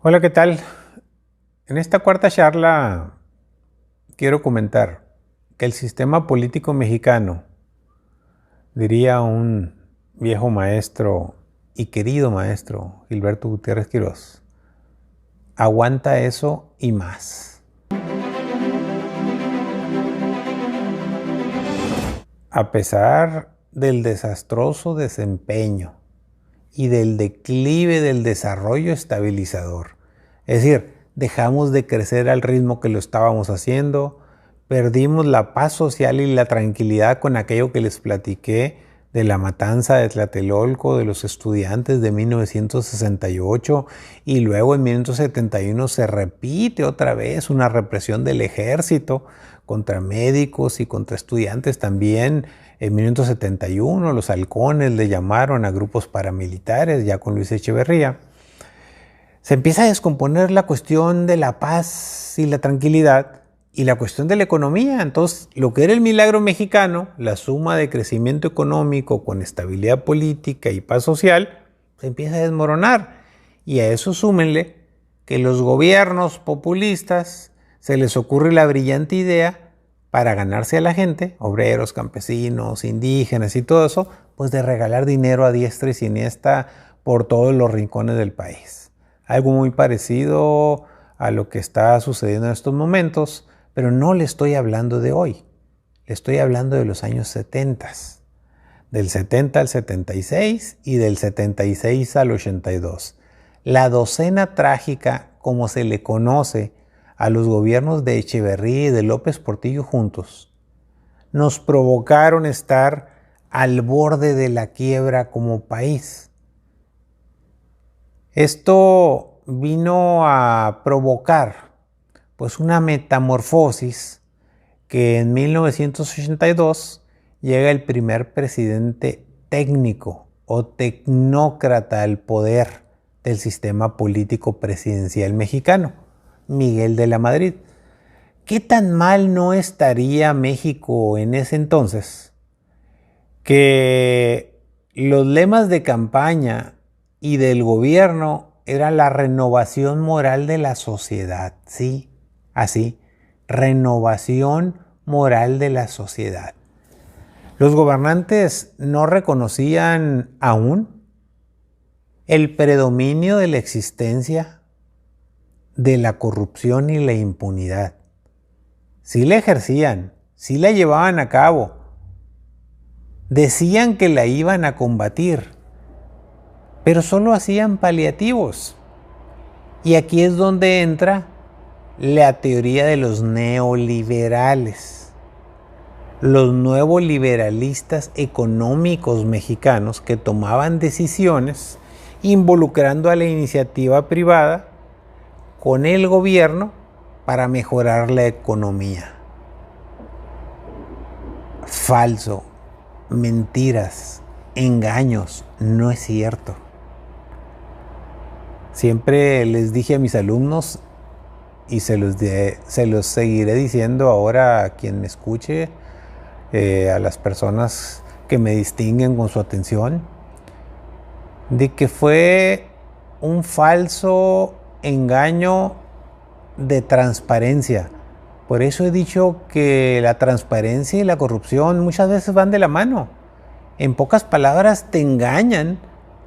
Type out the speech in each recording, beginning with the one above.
Hola, ¿qué tal? En esta cuarta charla quiero comentar que el sistema político mexicano, diría un viejo maestro y querido maestro, Gilberto Gutiérrez Quirós, aguanta eso y más. A pesar del desastroso desempeño y del declive del desarrollo estabilizador, es decir, dejamos de crecer al ritmo que lo estábamos haciendo, perdimos la paz social y la tranquilidad con aquello que les platiqué de la matanza de Tlatelolco, de los estudiantes de 1968, y luego en 1971 se repite otra vez una represión del ejército contra médicos y contra estudiantes también. En 1971 los halcones le llamaron a grupos paramilitares, ya con Luis Echeverría. Se empieza a descomponer la cuestión de la paz y la tranquilidad y la cuestión de la economía. Entonces, lo que era el milagro mexicano, la suma de crecimiento económico con estabilidad política y paz social, se empieza a desmoronar. Y a eso súmenle que los gobiernos populistas se les ocurre la brillante idea para ganarse a la gente, obreros, campesinos, indígenas y todo eso, pues de regalar dinero a diestra y siniestra por todos los rincones del país. Algo muy parecido a lo que está sucediendo en estos momentos, pero no le estoy hablando de hoy, le estoy hablando de los años 70, del 70 al 76 y del 76 al 82. La docena trágica, como se le conoce a los gobiernos de Echeverría y de López Portillo juntos, nos provocaron estar al borde de la quiebra como país. Esto vino a provocar pues una metamorfosis que en 1982 llega el primer presidente técnico o tecnócrata al poder del sistema político presidencial mexicano, Miguel de la Madrid. ¿Qué tan mal no estaría México en ese entonces que los lemas de campaña y del gobierno era la renovación moral de la sociedad? Sí, así, renovación moral de la sociedad. Los gobernantes no reconocían aún el predominio de la existencia de la corrupción y la impunidad. Sí la ejercían, sí la llevaban a cabo, decían que la iban a combatir, pero solo hacían paliativos. Y aquí es donde entra la teoría de los neoliberales, los nuevos liberalistas económicos mexicanos que tomaban decisiones involucrando a la iniciativa privada con el gobierno para mejorar la economía. Falso, mentiras, engaños, no es cierto. Siempre les dije a mis alumnos, y se los seguiré diciendo ahora a quien me escuche, a las personas que me distinguen con su atención, de que fue un falso engaño de transparencia. Por eso he dicho que la transparencia y la corrupción muchas veces van de la mano. En pocas palabras, te engañan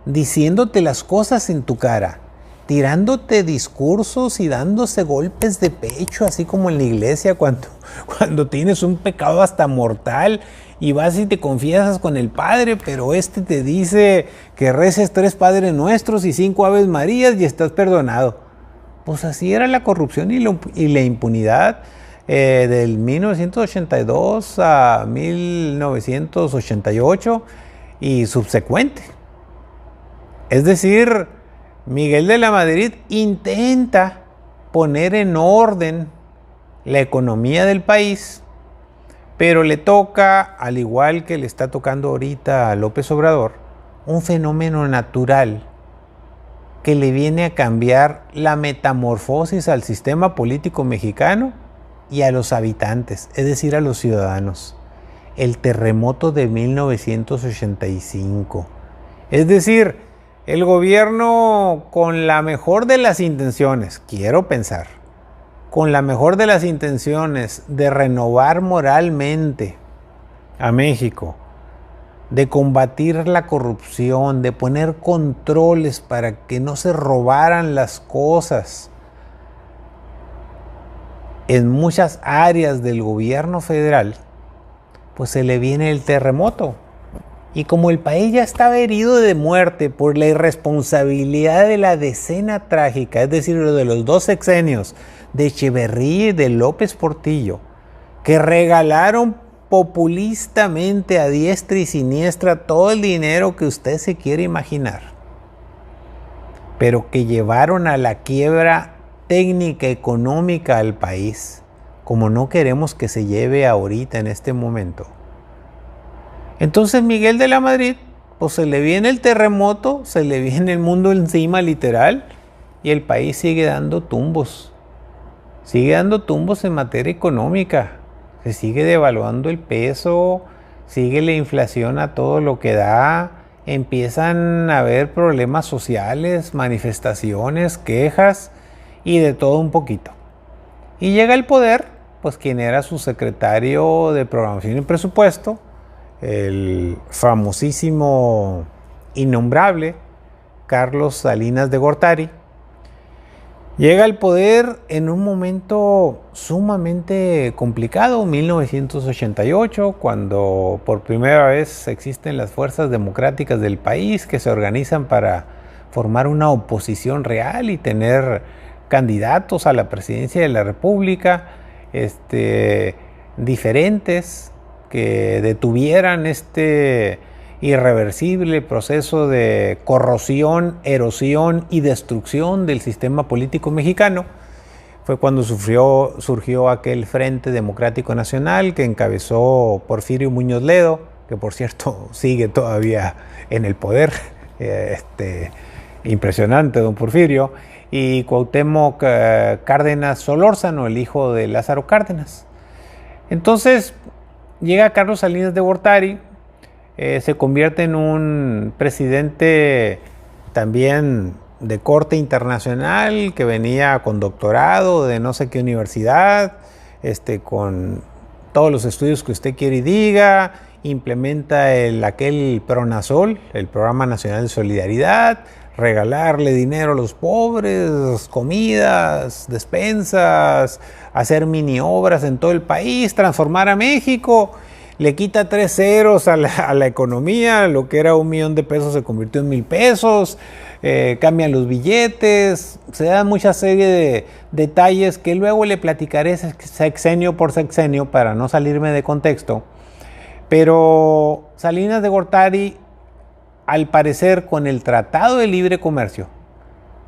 diciéndote las cosas en tu cara, tirándote discursos y dándose golpes de pecho, así como en la iglesia cuando tienes un pecado hasta mortal y vas y te confiesas con el Padre, pero te dice que reces 3 Padres Nuestros y 5 Aves Marías y estás perdonado. Pues así era la corrupción y la impunidad del 1982 a 1988 y subsecuente. Es decir, Miguel de la Madrid intenta poner en orden la economía del país, pero le toca, al igual que le está tocando ahorita a López Obrador, un fenómeno natural que le viene a cambiar la metamorfosis al sistema político mexicano y a los habitantes, es decir, a los ciudadanos. El terremoto de 1985. Es decir, el gobierno, con la mejor de las intenciones, quiero pensar, con la mejor de las intenciones de renovar moralmente a México, de combatir la corrupción, de poner controles para que no se robaran las cosas en muchas áreas del gobierno federal, pues se le viene el terremoto. Y como el país ya estaba herido de muerte por la irresponsabilidad de la decena trágica, es decir, de los 2 sexenios de Echeverría y de López Portillo, que regalaron populistamente a diestra y siniestra todo el dinero que usted se quiere imaginar, pero que llevaron a la quiebra técnica, económica al país, como no queremos que se lleve ahorita en este momento. Entonces Miguel de la Madrid, pues se le viene el terremoto, se le viene el mundo encima literal, y el país sigue dando tumbos en materia económica. Se sigue devaluando el peso, sigue la inflación a todo lo que da, empiezan a haber problemas sociales, manifestaciones, quejas y de todo un poquito. Y llega al poder, pues quien era su secretario de Programación y Presupuesto, el famosísimo, innombrable Carlos Salinas de Gortari. Llega al poder en un momento sumamente complicado, 1988, cuando por primera vez existen las fuerzas democráticas del país que se organizan para formar una oposición real y tener candidatos a la presidencia de la República, diferentes, que detuvieran este irreversible proceso de corrosión, erosión y destrucción del sistema político mexicano. Fue cuando surgió aquel Frente Democrático Nacional que encabezó Porfirio Muñoz Ledo, que por cierto sigue todavía en el poder, impresionante don Porfirio, y Cuauhtémoc Cárdenas Solórzano, el hijo de Lázaro Cárdenas. Entonces llega Carlos Salinas de Gortari, se convierte en un presidente también de corte internacional, que venía con doctorado de no sé qué universidad, con todos los estudios que usted quiere y diga, implementa aquel PRONASOL, el Programa Nacional de Solidaridad, regalarle dinero a los pobres, comidas, despensas, hacer mini obras en todo el país, transformar a México. Le quita 3 ceros a la economía, lo que era 1 millón de pesos se convirtió en 1,000 pesos, cambian los billetes, se dan mucha serie de detalles que luego le platicaré sexenio por sexenio para no salirme de contexto. Pero Salinas de Gortari, al parecer con el Tratado de Libre Comercio,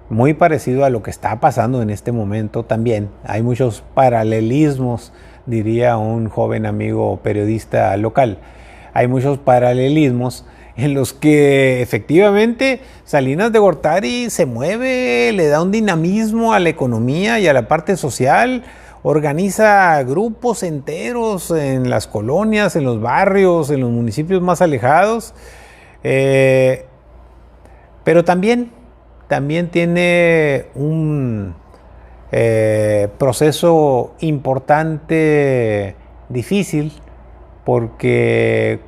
muy parecido a lo que está pasando en este momento también, hay muchos paralelismos, diría un joven amigo periodista local. Hay muchos paralelismos en los que efectivamente Salinas de Gortari se mueve, le da un dinamismo a la economía y a la parte social, organiza grupos enteros en las colonias, en los barrios, en los municipios más alejados, pero también tiene un proceso importante, difícil, porque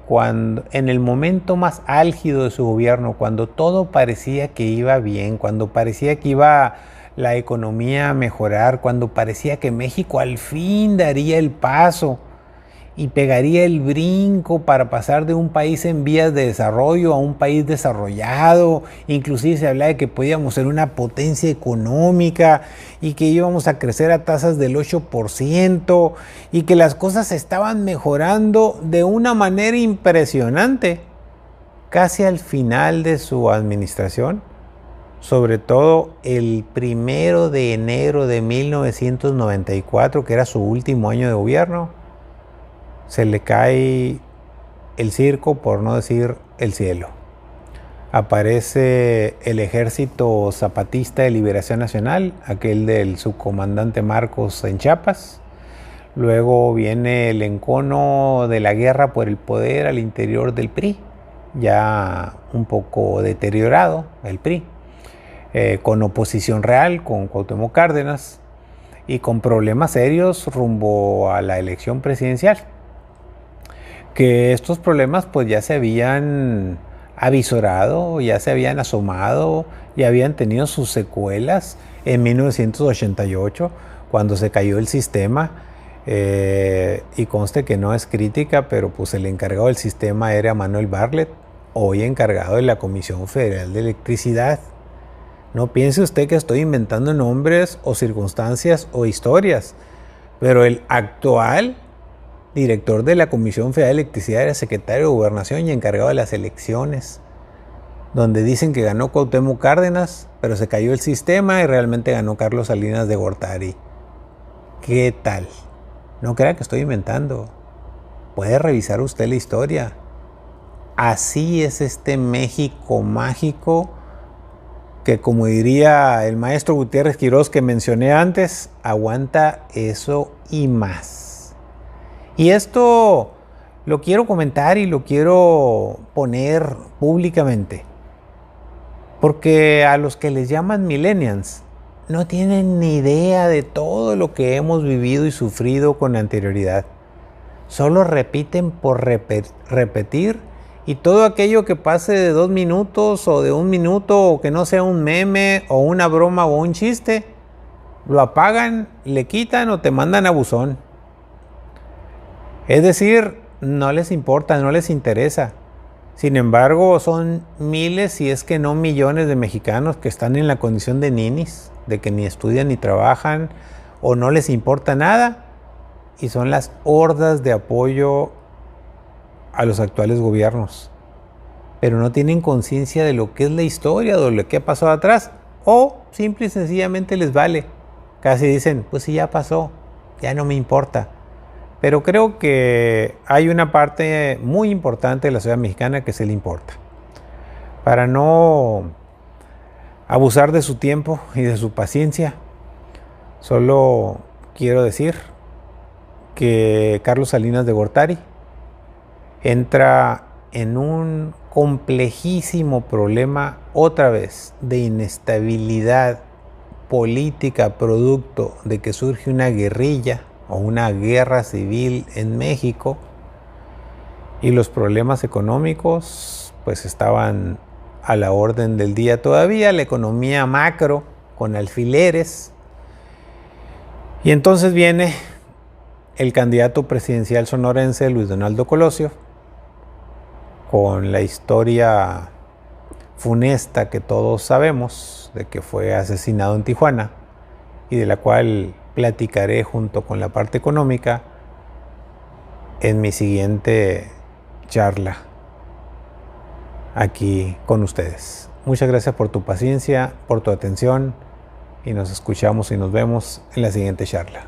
en el momento más álgido de su gobierno, cuando todo parecía que iba bien, cuando parecía que iba la economía a mejorar, cuando parecía que México al fin daría el paso y pegaría el brinco para pasar de un país en vías de desarrollo a un país desarrollado, inclusive se hablaba de que podíamos ser una potencia económica y que íbamos a crecer a tasas del 8% y que las cosas estaban mejorando de una manera impresionante. Casi al final de su administración, sobre todo el 1 de enero de 1994, que era su último año de gobierno, se le cae el circo, por no decir el cielo. Aparece el Ejército Zapatista de Liberación Nacional, aquel del subcomandante Marcos en Chiapas. Luego viene el encono de la guerra por el poder al interior del PRI, ya un poco deteriorado, el PRI, con oposición real, con Cuauhtémoc Cárdenas y con problemas serios rumbo a la elección presidencial. Que estos problemas pues ya se habían avisorado, ya se habían asomado, ya habían tenido sus secuelas en 1988, cuando se cayó el sistema. Y conste que no es crítica, pero pues el encargado del sistema era Manuel Bartlett, hoy encargado de la Comisión Federal de Electricidad. No piense usted que estoy inventando nombres o circunstancias o historias, pero el actual director de la Comisión Federal de Electricidad era secretario de Gobernación y encargado de las elecciones, donde dicen que ganó Cuauhtémoc Cárdenas, pero se cayó el sistema y realmente ganó Carlos Salinas de Gortari. ¿Qué tal? No crea que estoy inventando. Puede revisar usted la historia. Así es este México mágico que, como diría el maestro Gutiérrez Quirós que mencioné antes, aguanta eso y más. Y esto lo quiero comentar y lo quiero poner públicamente, porque a los que les llaman millennials no tienen ni idea de todo lo que hemos vivido y sufrido con anterioridad. Solo repiten por repetir, y todo aquello que pase de 2 minutos o de 1 minuto o que no sea un meme o una broma o un chiste, lo apagan, le quitan o te mandan a buzón. Es decir, no les importa, no les interesa. Sin embargo, son miles, si es que no millones de mexicanos que están en la condición de ninis, de que ni estudian ni trabajan o no les importa nada, y son las hordas de apoyo a los actuales gobiernos, pero no tienen conciencia de lo que es la historia, de lo que ha pasado atrás, o simple y sencillamente les vale. Casi dicen, pues si ya pasó, ya no me importa. Pero creo que hay una parte muy importante de la sociedad mexicana que se le importa. Para no abusar de su tiempo y de su paciencia, solo quiero decir que Carlos Salinas de Gortari entra en un complejísimo problema otra vez de inestabilidad política producto de que surge una guerrilla o una guerra civil en México, y los problemas económicos pues estaban a la orden del día todavía, la economía macro con alfileres. Y entonces viene el candidato presidencial sonorense Luis Donaldo Colosio, con la historia funesta que todos sabemos de que fue asesinado en Tijuana y de la cual platicaré junto con la parte económica en mi siguiente charla aquí con ustedes. Muchas gracias por tu paciencia, por tu atención, y nos escuchamos y nos vemos en la siguiente charla.